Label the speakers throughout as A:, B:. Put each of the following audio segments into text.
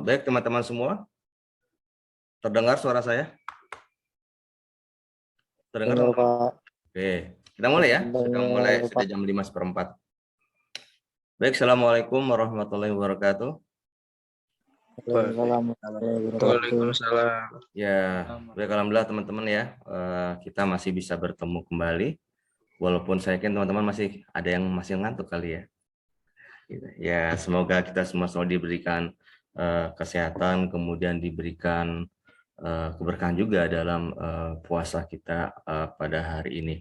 A: Baik teman-teman semua, terdengar suara saya? Terdengar
B: Dengar,
A: teman-teman?
B: Pak.
A: Oke, kita mulai ya. Sudah mulai,
B: Dengar,
A: sudah
B: Pak.
A: jam 5:04. Baik, Assalamualaikum warahmatullahi wabarakatuh.
B: Waalaikumsalam warahmatullahi wabarakatuh.
C: Waalaikumsalam.
A: Ya, baik, alhamdulillah teman-teman ya. Kita masih bisa bertemu kembali. Walaupun saya yakin teman-teman masih ada yang masih ngantuk kali ya. Ya, semoga kita semua selalu diberikan kesehatan, kemudian diberikan keberkahan juga dalam puasa kita pada hari ini.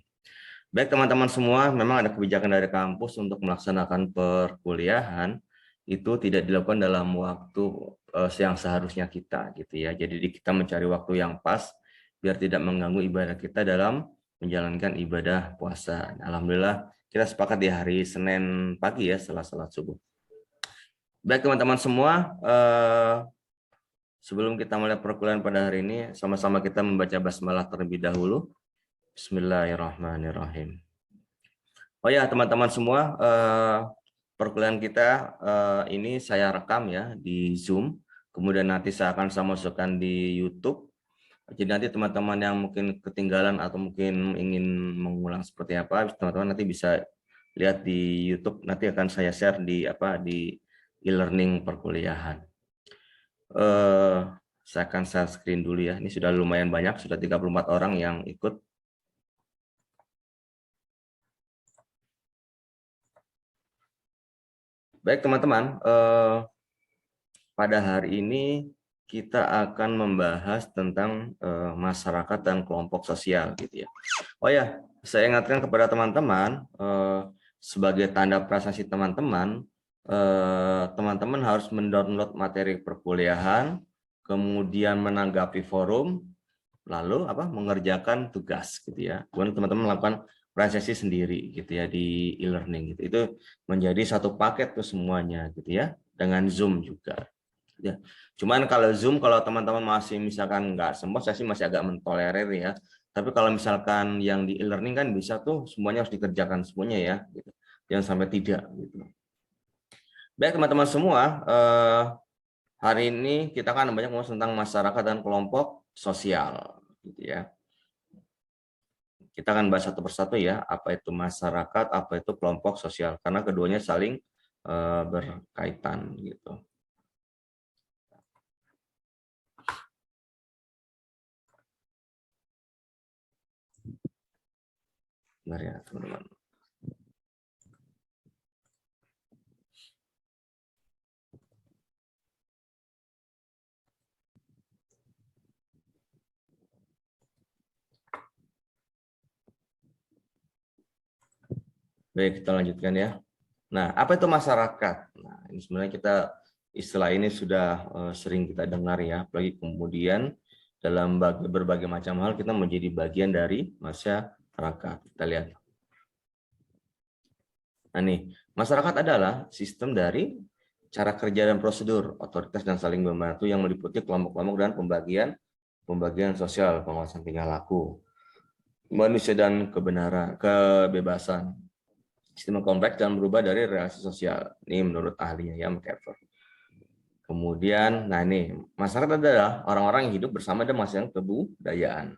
A: Baik teman-teman semua, memang ada kebijakan dari kampus untuk melaksanakan perkuliahan itu tidak dilakukan dalam waktu yang seharusnya kita gitu ya. Jadi kita mencari waktu yang pas biar tidak mengganggu ibadah kita dalam menjalankan ibadah puasa. Alhamdulillah kita sepakat di hari Senin pagi ya setelah salat subuh. Baik teman-teman semua, sebelum kita mulai perkuliahan pada hari ini, sama-sama kita membaca basmalah terlebih dahulu. Bismillahirrahmanirrahim. Oh ya teman-teman semua, perkuliahan kita ini saya rekam ya di Zoom, kemudian nanti saya masukkan di YouTube. Jadi nanti teman-teman yang mungkin ketinggalan atau mungkin ingin mengulang seperti apa, teman-teman nanti bisa lihat di YouTube. Nanti akan saya share di e-learning perkuliahan. Saya akan share screen dulu ya. Ini sudah lumayan banyak, sudah 34 orang yang ikut. Baik teman-teman, pada hari ini kita akan membahas tentang masyarakat dan kelompok sosial gitu ya. Oh ya, saya ingatkan kepada teman-teman sebagai tanda prestasi teman-teman, teman-teman harus mendownload materi perkuliahan, kemudian menanggapi forum, lalu mengerjakan tugas gitu ya. Kemudian teman-teman melakukan prestasi sendiri gitu ya di e-learning gitu. Itu menjadi satu paket tuh semuanya gitu ya, dengan Zoom juga. Ya. Cuman kalau Zoom, kalau teman-teman masih misalkan nggak sempat, saya sih masih agak mentolerir ya. Tapi kalau misalkan yang di e-learning kan bisa tuh semuanya harus dikerjakan semuanya ya. Gitu. Jangan sampai tidak. Gitu. Baik teman-teman semua, hari ini kita akan banyak ngomong tentang masyarakat dan kelompok sosial. Gitu ya. Kita akan bahas satu persatu ya, apa itu masyarakat, apa itu kelompok sosial, karena keduanya saling berkaitan gitu. Benar ya teman-teman. Baik, kita lanjutkan ya. Nah, apa itu masyarakat? Nah, ini sebenarnya istilah ini sudah sering kita dengar ya, apalagi kemudian dalam berbagai macam hal kita menjadi bagian dari masyarakat. Kita lihat. Nah, nih, masyarakat adalah sistem dari cara kerja dan prosedur, otoritas dan saling membantu yang meliputi kelompok-kelompok dan pembagian sosial, pengawasan tingkah laku, manusia dan kebebasan. Sistem kompleks dan berubah dari relasi sosial. Ini menurut ahlinya ya, McCaver. Kemudian, nah ini, masyarakat adalah orang-orang yang hidup bersama dan masing-masing kebudayaan.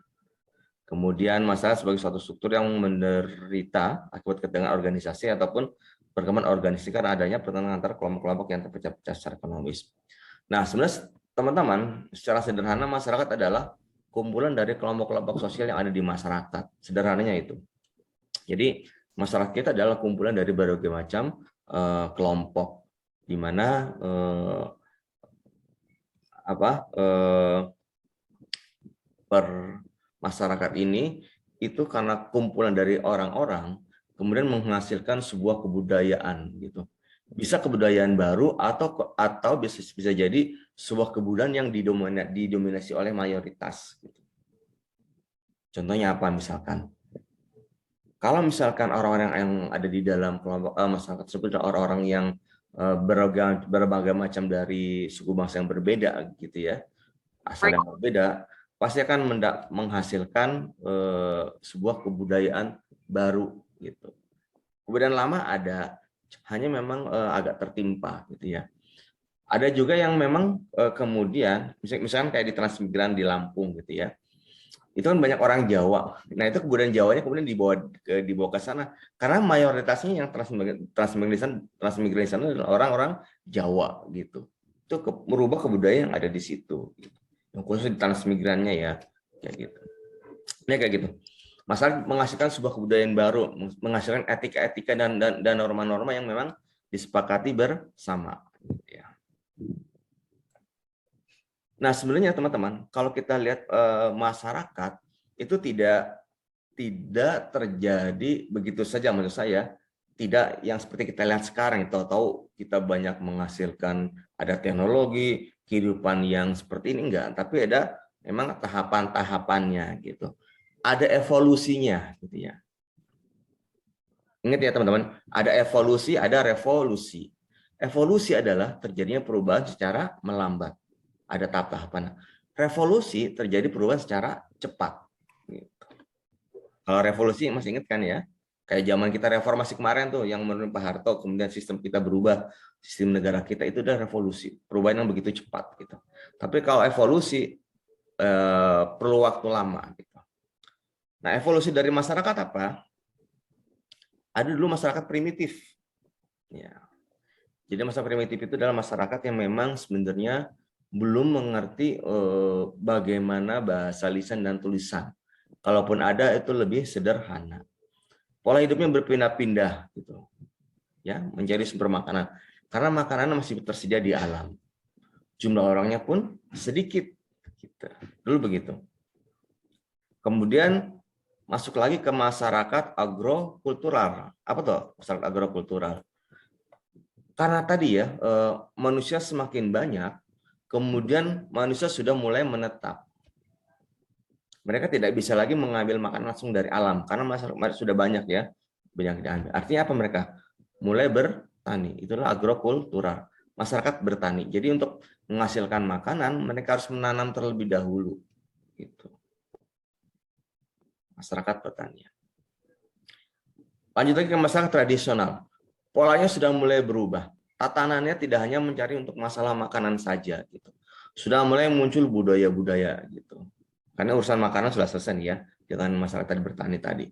A: Kemudian masyarakat sebagai suatu struktur yang menderita akibat ketegangan organisasi ataupun perkembangan organisasi karena adanya pertentangan antar kelompok-kelompok yang terpecah-pecah secara ekonomis. Nah, sebenarnya teman-teman, secara sederhana masyarakat adalah kumpulan dari kelompok-kelompok sosial yang ada di masyarakat. Sederhananya itu. Jadi masyarakat kita adalah kumpulan dari berbagai macam kelompok, di mana per masyarakat ini itu karena kumpulan dari orang-orang kemudian menghasilkan sebuah kebudayaan gitu. Bisa kebudayaan baru atau bisa jadi sebuah kebudayaan yang didominasi oleh mayoritas gitu. Contohnya apa misalkan? Kalau misalkan orang-orang yang ada di dalam kelompok masyarakat tersebut adalah orang-orang yang berbagai macam dari suku bangsa yang berbeda gitu ya, asal yang berbeda, pasti akan menghasilkan sebuah kebudayaan baru gitu. Kebudayaan lama ada, hanya memang agak tertimpa gitu ya. Ada juga yang memang kemudian, misalnya kayak di Transmigran di Lampung gitu ya, itu kan banyak orang Jawa. Nah itu kebudayaan Jawanya kemudian dibawa ke sana karena mayoritasnya yang transmigran di sana adalah orang-orang Jawa gitu. Itu merubah kebudayaan yang ada di situ. Yang khusus di transmigrannya ya, kayak gitu. Ini kayak gitu. Masalah menghasilkan sebuah kebudayaan baru, menghasilkan etika-etika dan norma-norma yang memang disepakati bersama. Ya. Nah sebenarnya teman-teman, kalau kita lihat masyarakat itu tidak terjadi begitu saja menurut saya, tidak yang seperti kita lihat sekarang, tahu-tahu kita banyak menghasilkan, ada teknologi, kehidupan yang seperti ini enggak, tapi ada memang tahapan-tahapannya gitu. Ada evolusinya gitu ya. Ingat ya teman-teman, ada evolusi, ada revolusi. Evolusi adalah terjadinya perubahan secara melambat. Ada tahap-tahapan. Revolusi terjadi perubahan secara cepat. Kalau revolusi masih ingat kan ya? Kayak zaman kita reformasi kemarin tuh yang menurut Pak Harto, kemudian sistem kita berubah, sistem negara kita itu udah revolusi, perubahan yang begitu cepat gitu. Tapi kalau evolusi perlu waktu lama gitu. Nah, evolusi dari masyarakat apa? Ada dulu masyarakat primitif. Ya. Jadi masyarakat primitif itu adalah masyarakat yang memang sebenarnya belum mengerti bagaimana bahasa lisan dan tulisan. Kalaupun ada itu lebih sederhana. Pola hidupnya berpindah-pindah gitu. Ya, mencari sumber makanan. Karena makanan masih tersedia di alam. Jumlah orangnya pun sedikit gitu. Dulu begitu. Kemudian masuk lagi ke masyarakat agrokultural. Apa tuh masyarakat agrokultural? Karena tadi ya, manusia semakin banyak, kemudian manusia sudah mulai menetap. Mereka tidak bisa lagi mengambil makanan langsung dari alam karena masyarakat sudah banyak ya, banyak diambil. Artinya apa mereka? Mulai bertani. Itulah agrokultural. Masyarakat bertani. Jadi untuk menghasilkan makanan mereka harus menanam terlebih dahulu. Gitu. Masyarakat bertani. Lanjut lagi ke masyarakat tradisional. Polanya sudah mulai berubah. Tatanannya tidak hanya mencari untuk masalah makanan saja. Gitu. Sudah mulai muncul budaya-budaya gitu. Karena urusan makanan sudah selesai ya dengan masyarakat bertani tadi.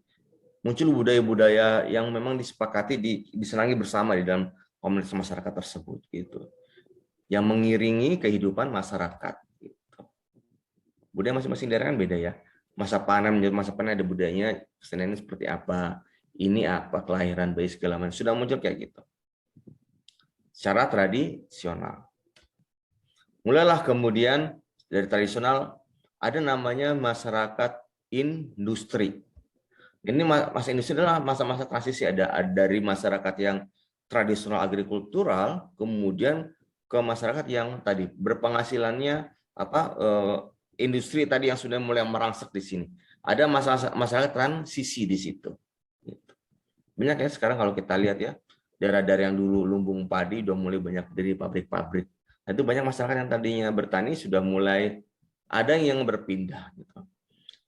A: Muncul budaya-budaya yang memang disepakati disenangi bersama di dalam komunitas masyarakat tersebut gitu. Yang mengiringi kehidupan masyarakat gitu. Budaya masing-masing daerah kan beda ya. Masa panen menjadi masa panen ada budayanya, keseniannya seperti apa, ini apa, kelahiran bayi segala macam sudah muncul kayak gitu. Secara tradisional. Mulailah kemudian dari tradisional ada namanya masyarakat industri. Ini masa industri adalah masa-masa transisi, ada dari masyarakat yang tradisional agrikultural kemudian ke masyarakat yang tadi berpenghasilannya industri tadi yang sudah mulai merangsek di sini. Ada masyarakat transisi di situ. Banyak ya sekarang kalau kita lihat ya, daerah-daerah yang dulu lumbung padi udah mulai banyak dari pabrik-pabrik. Nah, itu banyak masyarakat yang tadinya bertani sudah mulai ada yang berpindah gitu.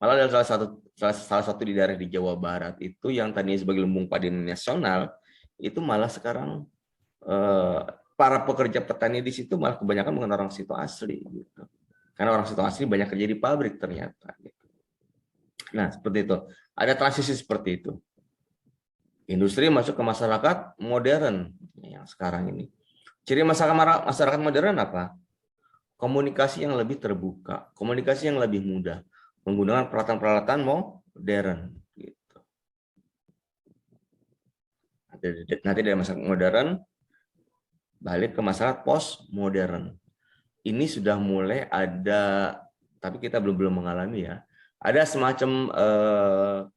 A: Malah ada salah satu di daerah di Jawa Barat itu yang tadinya sebagai lumbung padi nasional itu malah sekarang para pekerja petani di situ malah kebanyakan bukan orang situ asli gitu. Karena orang situ asli banyak kerja di pabrik ternyata gitu. Nah, seperti itu. Ada transisi seperti itu. Industri masuk ke masyarakat modern yang sekarang ini. Ciri masyarakat modern apa? Komunikasi yang lebih terbuka, komunikasi yang lebih mudah, menggunakan peralatan-peralatan modern. Gitu. Nanti dari masyarakat modern, balik ke masyarakat postmodern. Ini sudah mulai ada, tapi kita belum mengalami ya. Ada semacam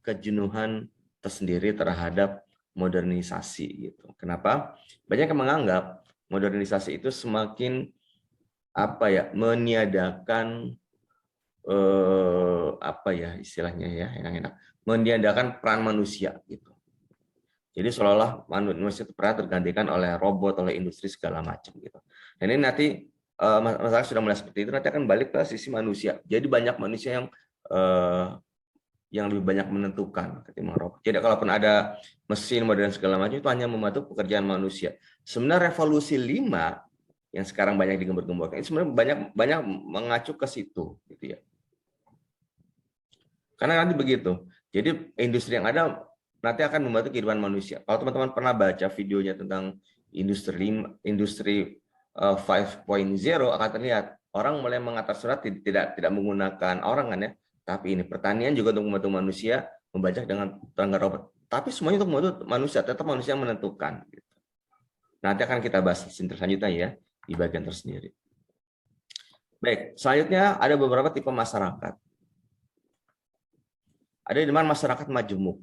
A: kejenuhan tersendiri terhadap modernisasi gitu. Kenapa? Banyak yang menganggap modernisasi itu semakin meniadakan istilahnya ya yang enak, meniadakan peran manusia gitu. Jadi seolah-olah manusia itu pernah tergantikan oleh robot, oleh industri segala macam gitu. Dan ini nanti masalah sudah mulai seperti itu, nanti akan balik ke sisi manusia. Jadi banyak manusia yang lebih banyak menentukan ketimbang robot. Jadi kalaupun ada mesin modern segala macam itu hanya membantu pekerjaan manusia. Sebenarnya revolusi 5 yang sekarang banyak digembar-gemborkan, itu sebenarnya banyak mengacu ke situ, gitu ya. Karena nanti begitu. Jadi industri yang ada nanti akan membantu kehidupan manusia. Kalau teman-teman pernah baca videonya tentang industri 5.0 akan terlihat orang mulai mengatur surat tidak menggunakan orang kan ya, tapi ini pertanian juga untuk membantu manusia, membajak dengan tenaga robot. Tapi semuanya untuk membantu manusia, tetap manusia yang menentukan. Nanti akan kita bahas selanjutnya ya di bagian tersendiri. Baik, selanjutnya ada beberapa tipe masyarakat. Ada di mana masyarakat majemuk.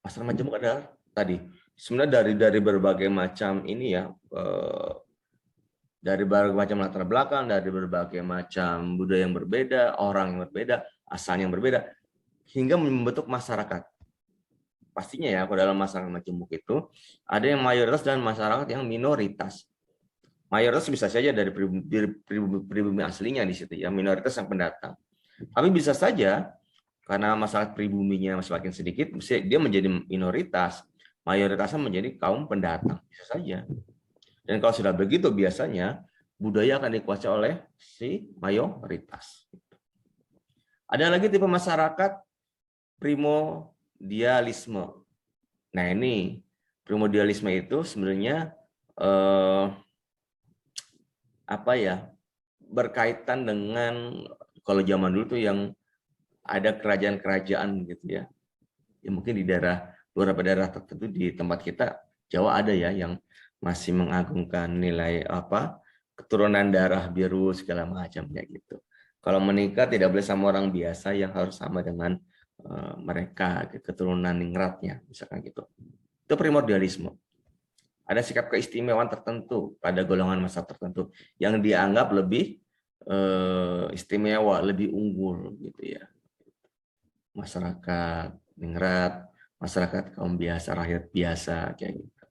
A: Masyarakat majemuk adalah tadi sebenarnya dari berbagai macam ini ya, dari berbagai macam latar belakang, dari berbagai macam budaya yang berbeda, orang yang berbeda, asal yang berbeda, hingga membentuk masyarakat. Pastinya ya, kalau dalam masyarakat majemuk itu ada yang mayoritas dan masyarakat yang minoritas. Mayoritas bisa saja dari pribumi aslinya di situ ya, minoritas yang pendatang. Tapi bisa saja karena masyarakat pribuminya semakin sedikit, dia menjadi minoritas, mayoritasnya menjadi kaum pendatang, bisa saja. Dan kalau sudah begitu, biasanya budaya akan dikuasai oleh si mayoritas. Ada lagi tipe masyarakat primordialisme. Nah ini, primordialisme itu sebenarnya berkaitan dengan, kalau zaman dulu tuh yang ada kerajaan-kerajaan gitu ya. Ya mungkin di beberapa daerah tertentu di tempat kita Jawa ada ya yang masih mengagungkan nilai keturunan darah biru segala macam ya gitu. Kalau menikah tidak boleh sama orang biasa, yang harus sama dengan mereka, keturunan ningratnya misalkan gitu. Itu primordialisme. Ada sikap keistimewaan tertentu pada golongan massa tertentu yang dianggap lebih istimewa, lebih unggul gitu ya. Masyarakat ningrat, masyarakat kaum biasa, rakyat biasa kayak gitu.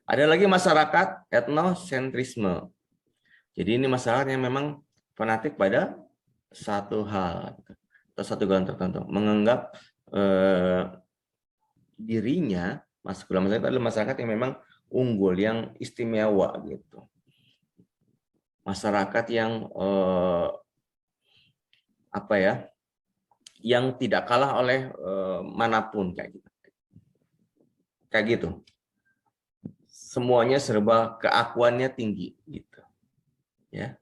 A: Ada lagi masyarakat etnosentrisme. Jadi ini masyarakat yang memang fanatik pada satu hal atau satu golongan tertentu, menganggap dirinya masyarakat adalah masyarakat yang memang unggul, yang istimewa gitu. Masyarakat yang yang tidak kalah oleh manapun kayak gitu. Kayak gitu. Semuanya serba keakuannya tinggi gitu. Ya.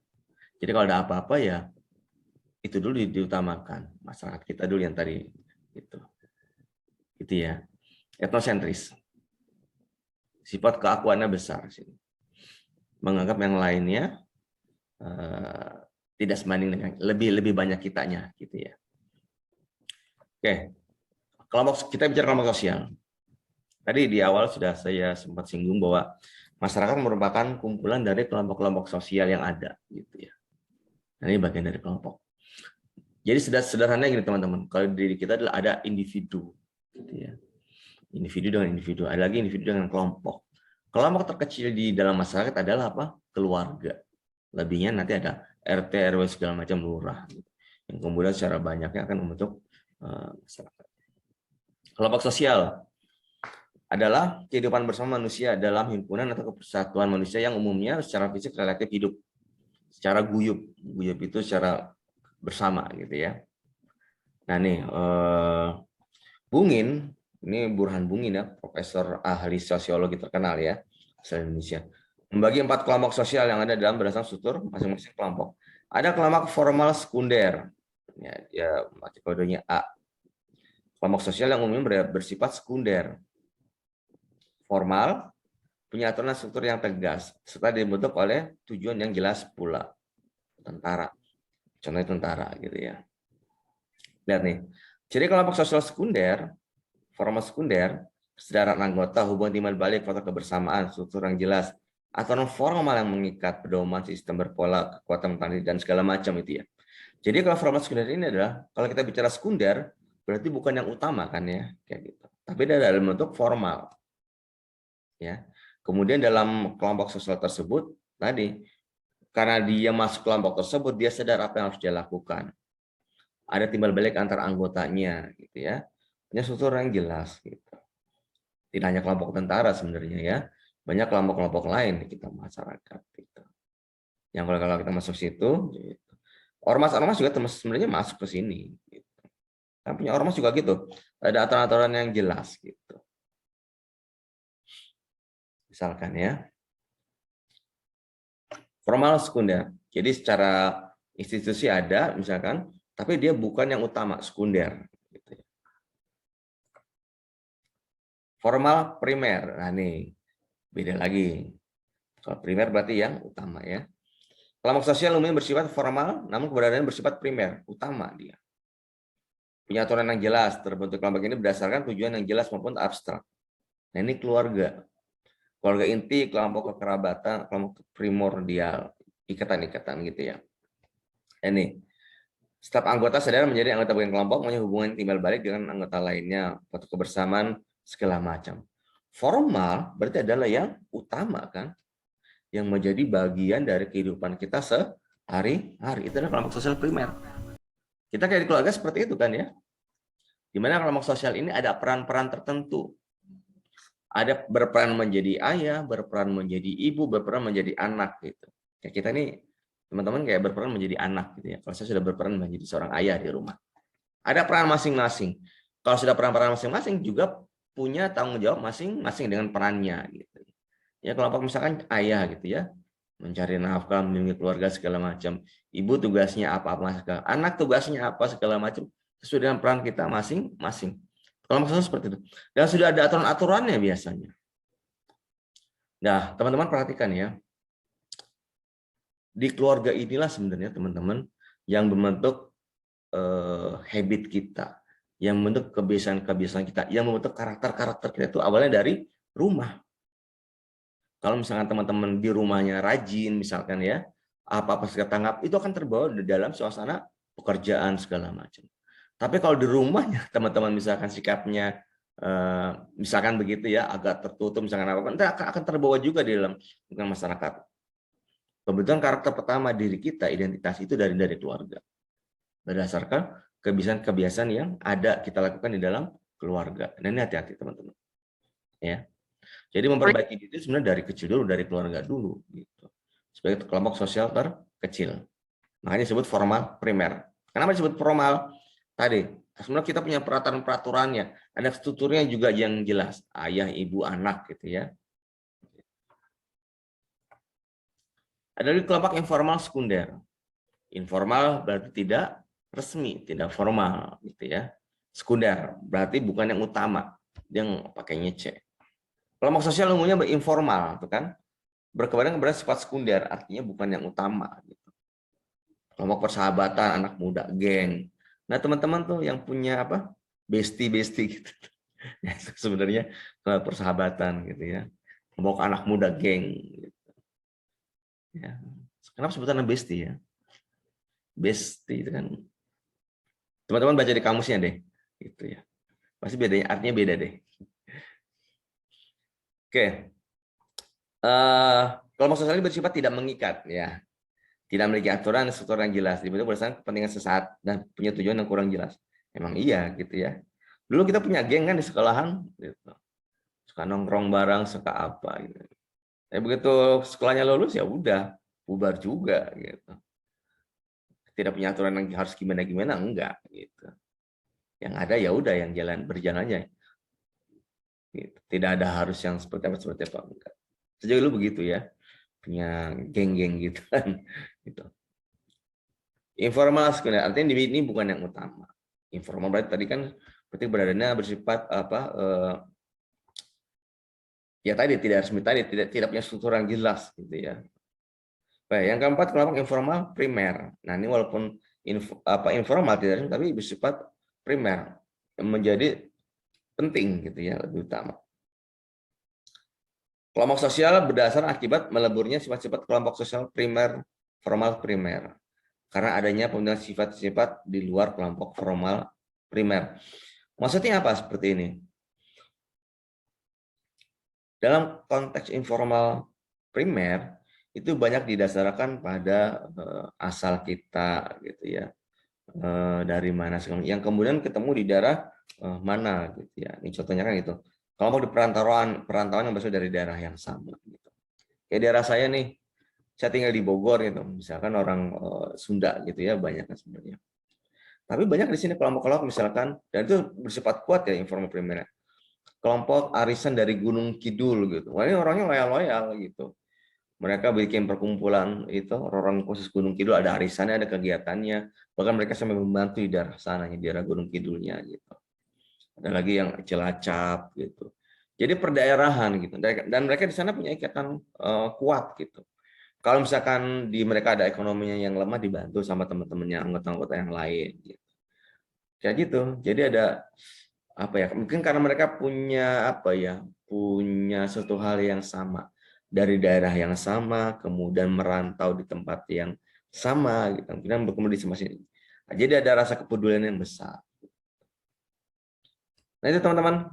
A: Jadi kalau ada apa-apa ya itu dulu diutamakan, masyarakat kita dulu yang tadi gitu. Gitu ya. Etnosentris. Sifat keakuannya besar sih. Menganggap yang lainnya tidak sebanding dengan lebih banyak kitanya gitu ya. Oke. Kita bicara kelompok sosial. Tadi di awal sudah saya sempat singgung bahwa masyarakat merupakan kumpulan dari kelompok-kelompok sosial yang ada, gitu ya. Nah, ini bagian dari kelompok. Jadi sederhananya gini teman-teman, kalau diri kita adalah ada individu, gitu ya. Individu dengan individu, ada lagi individu dengan kelompok. Kelompok terkecil di dalam masyarakat adalah apa? Keluarga. Lebihnya nanti ada RT, RW segala macam lurah, gitu. Yang kemudian secara banyaknya akan membentuk masyarakat. Kelompok sosial adalah kehidupan bersama manusia dalam himpunan atau kesatuan manusia yang umumnya secara fisik relatif hidup secara guyup itu secara bersama gitu ya. Nah nih Bungin, ini Burhan Bungin ya, profesor ahli sosiologi terkenal ya asal Indonesia, membagi 4 kelompok sosial yang ada dalam berdasarkan struktur masing-masing kelompok. Ada kelompok formal sekunder, ya, dia mati kodenya A. Kelompok sosial yang umumnya bersifat sekunder. Formal, punya aturan struktur yang tegas, serta dibentuk oleh tujuan yang jelas pula. Tentara. Contohnya tentara gitu ya. Lihat nih. Jadi kelompok sosial sekunder, formal sekunder, kesadaran anggota, hubungan timbal balik, faktor kebersamaan, struktur yang jelas, aturan formal yang mengikat, pedoman, sistem berpola, kekuatan mentali, dan segala macam itu ya. Jadi kalau formal sekunder ini adalah, kalau kita bicara sekunder, berarti bukan yang utama kan ya, kayak gitu. Tapi dalam bentuk formal. Ya. Kemudian dalam kelompok sosial tersebut tadi, karena dia masuk kelompok tersebut, dia sadar apa yang harus dia lakukan. Ada timbal balik antar anggotanya, gitu ya. Punya struktur yang jelas, gitu. Tidak hanya kelompok tentara sebenarnya ya, banyak kelompok-kelompok lain di kita masyarakat. Gitu. Yang kalau kita masuk situ, gitu. Ormas-ormas juga sebenarnya masuk ke sini. Gitu. Kan punya ormas juga gitu. Ada aturan-aturan yang jelas gitu. Misalkan ya, formal sekunder. Jadi secara institusi ada, misalkan, tapi dia bukan yang utama, sekunder. Gitu. Formal primer. Nah nih, beda lagi. Kalau primer berarti yang utama ya. Kelompok sosial umumnya bersifat formal, namun keberadaannya bersifat primer, utama dia. Punya aturan yang jelas, terbentuk kelompok ini berdasarkan tujuan yang jelas maupun abstrak. Nah ini keluarga. Keluarga inti, kelompok kekerabatan, kelompok primordial, ikatan-ikatan gitu ya. Ini, setiap anggota sadar menjadi anggota bagian kelompok, punya hubungan timbal balik dengan anggota lainnya, foto kebersamaan, segala macam. Formal berarti adalah yang utama kan, yang menjadi bagian dari kehidupan kita sehari-hari. Itu adalah kelompok sosial primer. Kita kayak di keluarga seperti itu kan ya. Di mana kelompok sosial ini ada peran-peran tertentu. Ada berperan menjadi ayah, berperan menjadi ibu, berperan menjadi anak gitu. Ya kita nih teman-teman kayak berperan menjadi anak gitu ya. Kalau saya sudah berperan menjadi seorang ayah di rumah. Ada peran masing-masing. Kalau sudah peran-peran masing-masing juga punya tanggung jawab masing-masing dengan perannya gitu. Ya kelompok misalkan ayah gitu ya, mencari nafkah, melindungi keluarga segala macam. Ibu tugasnya apa-apa segala. Anak tugasnya apa segala macam sesuai dengan peran kita masing-masing. Kelompok sosial seperti itu. Dan sudah ada aturan-aturannya biasanya. Nah, teman-teman perhatikan ya. Di keluarga inilah sebenarnya teman-teman yang membentuk habit kita, yang membentuk kebiasaan-kebiasaan kita, yang membentuk karakter-karakter kita itu awalnya dari rumah. Kalau misalkan teman-teman di rumahnya rajin, misalkan ya, apa-apa segala tanggap, itu akan terbawa di dalam suasana pekerjaan segala macam. Tapi kalau di rumahnya teman-teman misalkan sikapnya misalkan begitu ya, agak tertutup misalkan apa, nanti akan terbawa juga di dalam masyarakat. Kebetulan karakter pertama diri kita, identitas itu dari keluarga. Berdasarkan kebiasaan-kebiasaan yang ada kita lakukan di dalam keluarga. Dan ini hati-hati teman-teman. Ya. Jadi memperbaiki diri sebenarnya dari kecil dulu, dari keluarga dulu gitu. Sebagai kelompok sosial terkecil. Makanya disebut formal primer. Kenapa disebut formal? Tadi, sebenarnya kita punya peraturan-peraturannya, ada strukturnya juga yang jelas, ayah, ibu, anak gitu ya. Ada lagi kelompok informal sekunder. Informal berarti tidak resmi, tidak formal gitu ya. Sekunder berarti bukan yang utama, yang pakainya C. Kelompok sosial umumnya informal, tuh kan? Berkebadan bersifat sekunder, artinya bukan yang utama. Gitu. Kelompok persahabatan, anak muda, geng. Nah teman-teman tuh yang punya apa? Bestie gitu. Sebenarnya persahabatan gitu ya. Kelompok anak muda, geng. Gitu. Ya. Kenapa sebutannya bestie ya? Bestie itu kan. Teman-teman baca di kamusnya deh. Gitu ya. Pasti bedanya, artinya beda deh. Oke. Kelompok sosial ini bersifat tidak mengikat ya. Tidak memiliki aturan struktur yang jelas, dibentuk berdasarkan kepentingan sesaat dan punya tujuan yang kurang jelas. Emang iya gitu ya. Dulu kita punya geng kan di sekolahan, gitu. Suka nongkrong bareng, suka apa gitu. Tapi begitu sekolahnya lulus ya udah bubar juga gitu. Tidak punya aturan yang harus gimana enggak gitu. Yang ada ya udah yang berjalan aja. Gitu. Tidak ada harus yang seperti apa enggak. Sejauh dulu begitu ya. Punya geng-geng gitu kan. Gitu. Informal sebenarnya artinya ini bukan yang utama. Informal berarti tadi kan berarti beradanya bersifat apa ya tadi tidak resmi tadi tidak punya struktur yang jelas gitu ya. Baik, yang keempat kelompok informal primer. Nah, ini walaupun informal tidak resmi tapi bersifat primer menjadi penting gitu ya, lebih utama. Kelompok sosial berdasar akibat meleburnya sifat-sifat kelompok sosial primer, formal primer. Karena adanya pembentukan sifat-sifat di luar kelompok formal primer. Maksudnya apa seperti ini? Dalam konteks informal primer itu banyak didasarkan pada asal kita gitu ya. Dari mana yang kemudian ketemu di daerah mana gitu ya. Ini contohnya kan gitu. Kelompok di perantauan yang berasal dari daerah yang sama gitu. Kayak daerah saya nih saya tinggal di Bogor gitu, misalkan orang Sunda gitu ya, banyak kan sebenarnya. Tapi banyak di sini kelompok-kelompok misalkan, dan itu bersifat kuat ya informal primernya. Kelompok arisan dari Gunung Kidul gitu. Wah, ini orangnya loyal-loyal gitu. Mereka bikin perkumpulan itu, orang khusus Gunung Kidul, ada arisannya, ada kegiatannya. Bahkan mereka sampai membantu di daerah sana, di daerah Gunung Kidulnya gitu. Ada lagi yang Cilacap gitu. Jadi perdaerahan gitu. Dan mereka di sana punya ikatan kuat gitu. Kalau misalkan di mereka ada ekonominya yang lemah, dibantu sama teman-temannya, anggota-anggota yang lain gitu. Kayak gitu. Jadi ada apa ya? Mungkin karena mereka punya apa ya? Punya suatu hal yang sama, dari daerah yang sama, kemudian merantau di tempat yang sama gitu. Kemudian di masing. Nah, jadi ada rasa kepedulian yang besar. Nah itu teman-teman,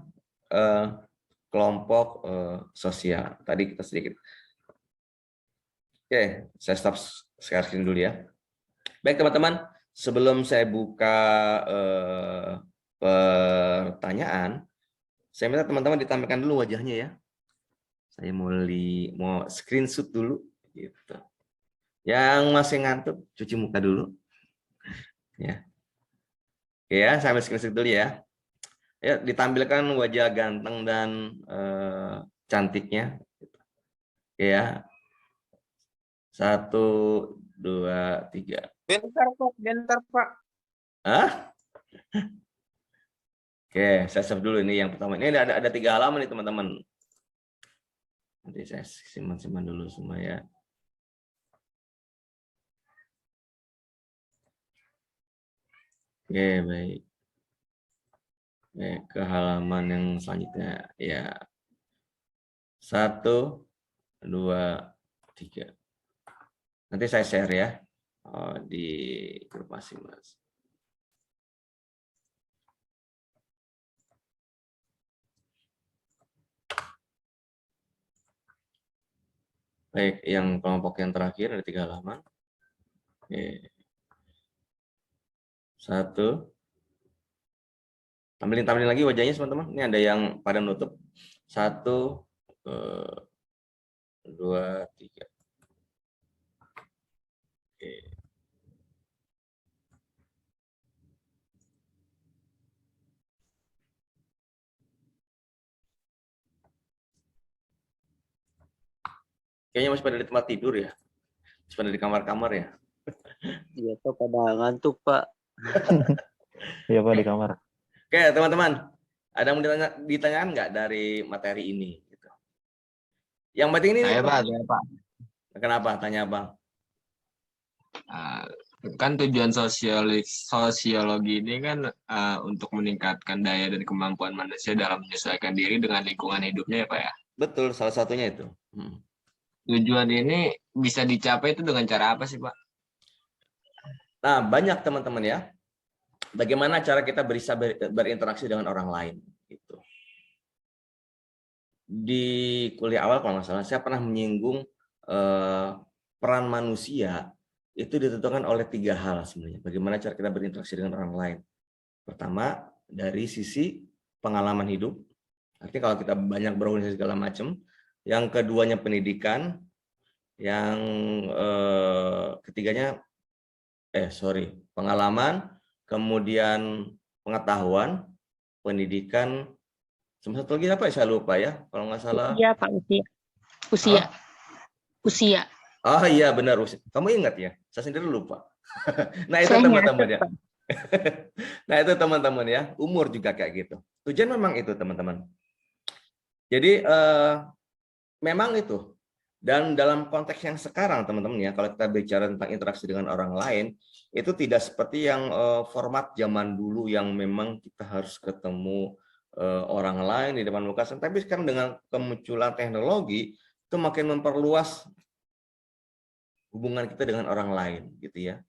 A: kelompok sosial. Tadi kita sedikit. Oke, saya stop sekarang dulu ya. Baik teman-teman, sebelum saya buka pertanyaan, saya minta teman-teman ditampilkan dulu wajahnya ya. Saya mau screenshot dulu gitu. Yang masih ngantuk cuci muka dulu ya. Oke ya, saya ambil screenshot dulu ya. Ya, ditampilkan wajah ganteng dan cantiknya. Oke ya. 1, 2, 3.
B: Bentar, Pak.
A: Hah? Oke, saya save dulu ini yang pertama. Ini ada 3 halaman nih teman-teman. Nanti saya simpan dulu semua ya. Oke, baik. Oke, ke halaman yang selanjutnya ya. 1, 2, 3. Nanti saya share ya di grup masing-masing. Baik, yang kelompok yang terakhir ada 3 halaman. Oke. 1. Tampilin lagi wajahnya teman-teman. Ini ada yang pada nutup. 1, 2, 3. Oke. Kayaknya masih pada di tempat tidur ya. Masih pada di kamar-kamar ya.
B: Iya, Pak, pada ngantuk, Pak.
C: Iya, Pak, di kamar.
A: Oke, teman-teman. Ada yang ditanyakan nggak dari materi ini? Gitu. Yang penting ini.
D: Saya, Pak.
A: Kenapa? Tanya Bang.
D: Kan tujuan sosiologi ini kan untuk meningkatkan daya dan kemampuan manusia dalam menyesuaikan diri dengan lingkungan hidupnya ya, Pak ya?
A: Betul, salah satunya itu.
D: Tujuan ini bisa dicapai itu dengan cara apa sih, Pak?
A: Nah, banyak teman-teman ya. Bagaimana cara kita bisa berinteraksi dengan orang lain gitu. Di kuliah awal kalau nggak salah saya pernah menyinggung peran manusia itu ditentukan oleh 3 hal sebenarnya. Bagaimana cara kita berinteraksi dengan orang lain. Pertama, dari sisi pengalaman hidup. Artinya kalau kita banyak berorganisasi segala macam. Yang keduanya pendidikan. Yang ketiganya pengalaman, kemudian pengetahuan, pendidikan, sama satu lagi apa ya, saya lupa ya, kalau nggak salah.
E: Iya, Pak, usia. Usia.
A: Oh iya benar, usia. Kamu ingat ya? Saya sendiri lupa. Nah itu teman-teman ya. Nah itu teman-teman ya, umur juga kayak gitu. Tujuan memang itu teman-teman. Jadi memang itu. Dan dalam konteks yang sekarang teman-teman ya, kalau kita bicara tentang interaksi dengan orang lain, itu tidak seperti yang format zaman dulu yang memang kita harus ketemu orang lain di depan muka. Tapi sekarang dengan kemunculan teknologi, itu makin memperluas hubungan kita dengan orang lain gitu ya.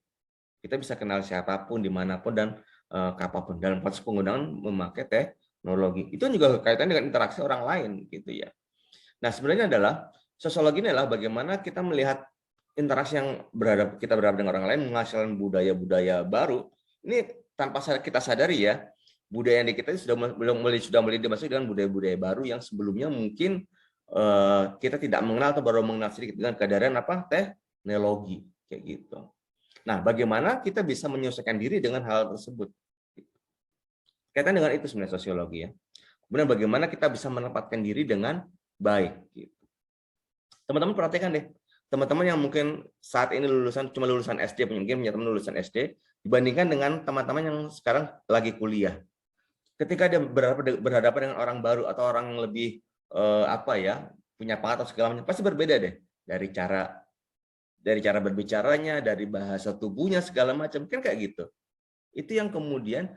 A: Kita bisa kenal siapapun, dimanapun, dan kapanpun. Dalam proses penggunaan memakai teknologi. Itu juga kaitannya dengan interaksi orang lain gitu ya. Nah sebenarnya adalah sosiologi ini adalah bagaimana kita melihat interaksi yang kita berhadapan dengan orang lain, menghasilkan budaya-budaya baru. Ini tanpa kita sadari ya, budaya yang di kita sudah mulai dimasuki dengan budaya-budaya baru yang sebelumnya mungkin kita tidak mengenal atau baru mengenal sedikit dengan kesadaran neologi kayak gitu. Nah, bagaimana kita bisa menyesuaikan diri dengan hal tersebut? Kaitan dengan itu sebenarnya sosiologi ya. Kemudian bagaimana kita bisa menempatkan diri dengan baik. Gitu. Teman-teman perhatikan deh, teman-teman yang mungkin saat ini cuma lulusan SD, mungkin punya teman lulusan SD, dibandingkan dengan teman-teman yang sekarang lagi kuliah. Ketika dia berhadapan dengan orang baru atau orang yang lebih punya pangkat atau segala macam, pasti berbeda deh dari cara berbicaranya, dari bahasa tubuhnya segala macam, kan kayak gitu. Itu yang kemudian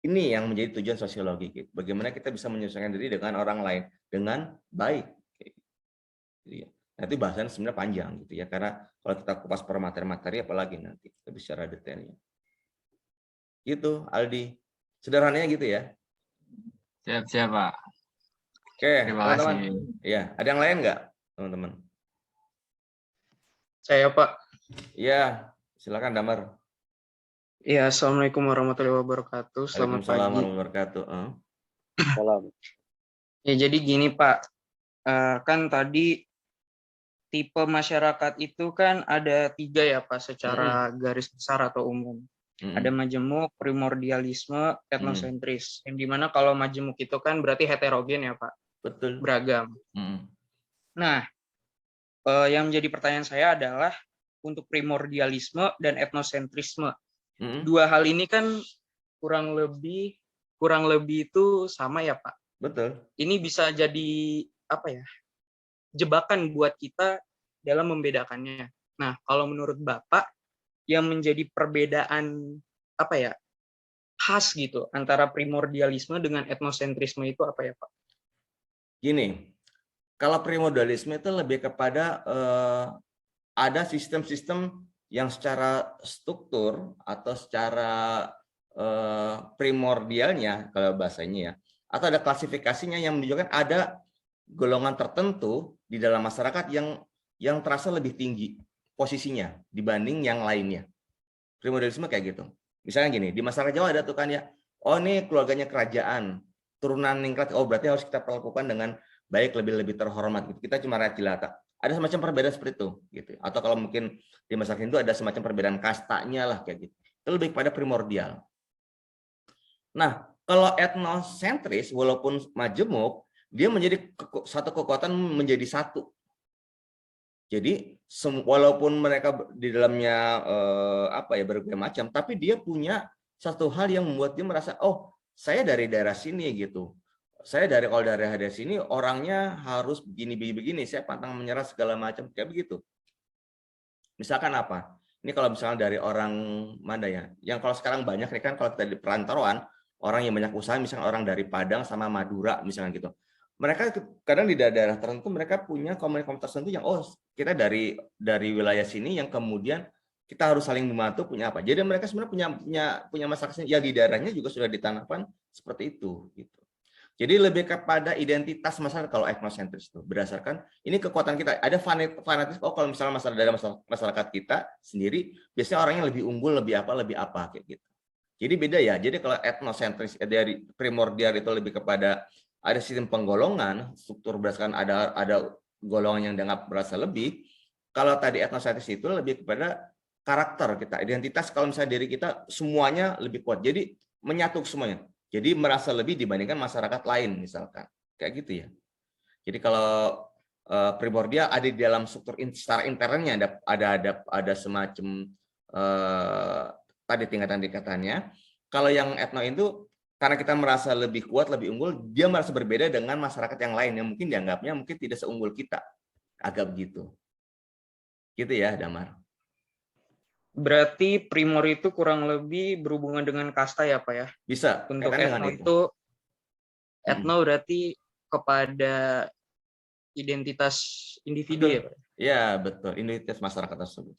A: ini yang menjadi tujuan sosiologi gitu. Bagaimana kita bisa menyesuaikan diri dengan orang lain dengan baik. Gitu ya. Nanti bahasan sebenarnya panjang gitu ya, karena kalau kita kupas per materi-materi apalagi nanti lebih secara detailnya. Gitu, Aldi. Sederhananya gitu ya.
D: Siap, Pak.
A: Oke,
D: Terima
A: teman-teman.
D: kasih.
A: Ya, ada yang lain nggak, teman-teman?
B: Saya Pak.
A: Iya, silakan Damar.
B: Iya, Assalamualaikum warahmatullahi wabarakatuh. Selamat
A: Waalaikumsalam
B: pagi.
A: warahmatullahi wabarakatuh.
B: Salam. Ya, jadi gini Pak, kan tadi tipe masyarakat itu kan ada 3 ya Pak, secara garis besar atau umum. Ada majemuk, primordialisme, etnosentris. Yang dimana kalau majemuk itu kan berarti heterogen ya Pak,
A: Betul.
B: beragam. Nah, yang menjadi pertanyaan saya adalah untuk primordialisme dan etnosentrisme. Dua hal ini kan kurang lebih itu sama ya Pak.
A: Betul.
B: Ini bisa jadi jebakan buat kita dalam membedakannya. Nah, kalau menurut Bapak yang menjadi perbedaan khas gitu antara primordialisme dengan etnosentrisme itu apa ya Pak?
A: Gini, kalau primordialisme itu lebih kepada ada sistem-sistem yang secara struktur atau secara primordialnya kalau bahasanya ya, atau ada klasifikasinya yang menunjukkan ada golongan tertentu di dalam masyarakat yang terasa lebih tinggi posisinya dibanding yang lainnya. Primordialisme kayak gitu. Misalnya gini, di masyarakat Jawa ada tuh kan ya, oh ini keluarganya kerajaan, turunan ningrat, oh berarti harus kita perlakukan dengan baik, lebih terhormat gitu. Kita cuma rakyat jelata. Ada semacam perbedaan seperti itu gitu. Atau kalau mungkin di masyarakat Hindu ada semacam perbedaan kastanya lah kayak gitu. Itu lebih pada primordial. Nah, kalau etnosentris walaupun majemuk, dia menjadi satu kekuatan menjadi satu. Jadi walaupun mereka di dalamnya berbagai macam, tapi dia punya satu hal yang membuat dia merasa, oh saya dari daerah sini gitu. Saya kalau dari daerah sini orangnya harus begini, saya pantang menyerah segala macam kayak begitu. Misalkan apa? Ini kalau misalnya dari orang mana ya? Yang kalau sekarang banyak kan kalau kita di perantauan, orang yang banyak usaha, misalnya orang dari Padang sama Madura misalnya gitu. Mereka kadang di daerah tertentu mereka punya komunitas tertentu yang kita dari wilayah sini yang kemudian kita harus saling membantu punya apa. Jadi mereka sebenarnya punya masyarakat ya di daerahnya juga sudah ditanamkan seperti itu gitu. Jadi lebih kepada identitas masyarakat kalau etnosentris itu berdasarkan ini kekuatan kita. Ada fanatis kalau misalnya masyarakat kita sendiri biasanya orangnya lebih unggul, lebih apa kayak gitu. Jadi beda ya. Jadi kalau etnosentris dari primordial itu lebih kepada ada sistem penggolongan, struktur berdasarkan ada golongan yang dianggap berasa lebih. Kalau tadi etnosentris itu lebih kepada karakter kita, identitas. Kalau misalnya diri kita semuanya lebih kuat, jadi menyatu semuanya. Jadi merasa lebih dibandingkan masyarakat lain misalkan, kayak gitu ya. Jadi kalau primordial ada di dalam struktur secara internalnya ada semacam tadi tingkatan-tingkatannya. Kalau yang etno itu karena kita merasa lebih kuat, lebih unggul, dia merasa berbeda dengan masyarakat yang lain yang mungkin dianggapnya mungkin tidak seunggul kita. Agak begitu. Gitu ya, Damar.
B: Berarti primor itu kurang lebih berhubungan dengan kasta ya, Pak ya?
A: Bisa.
B: Untuk etno itu etno berarti kepada identitas individu ya, Pak?
A: Ya, betul. Identitas masyarakat tersebut.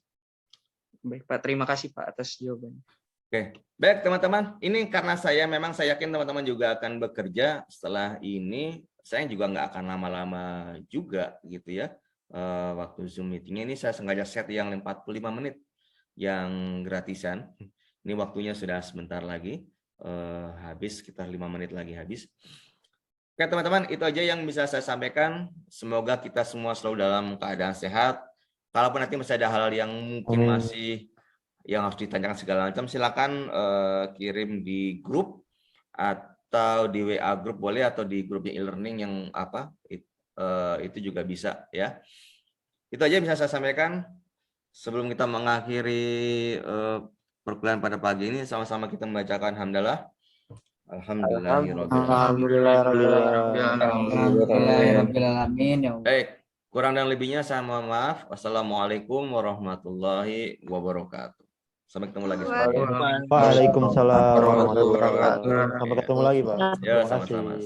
B: Baik, Pak. Terima kasih, Pak, atas jawabannya.
A: Oke, baik teman-teman. Ini karena saya yakin teman-teman juga akan bekerja setelah ini. Saya juga nggak akan lama-lama juga gitu ya. Waktu Zoom meetingnya ini saya sengaja set yang 45 menit yang gratisan. Ini waktunya sudah sebentar lagi habis, sekitar 5 menit lagi habis. Oke teman-teman, itu aja yang bisa saya sampaikan. Semoga kita semua selalu dalam keadaan sehat. kalaupun nanti masih ada hal yang mungkin
C: Amin.
A: masih yang harus ditanyakan segala macam, silakan kirim di grup atau di WA grup boleh, atau di grupnya e-learning yang itu juga bisa ya. Itu aja bisa saya sampaikan sebelum kita mengakhiri perkuliahan pada pagi ini. Sama-sama kita membacakan hamdalah.
F: Alhamdulillahirrahmanirrahim. Ya Allah.
A: Baik, kurang dan lebihnya saya mohon maaf. Wassalamualaikum warahmatullahi wabarakatuh. Sampai ketemu lagi.
C: Waalaikumsalam warahmatullahi wabarakatuh. Sampai ketemu lagi, Pak.
A: Ya,
C: Terima kasih.
A: sama-sama.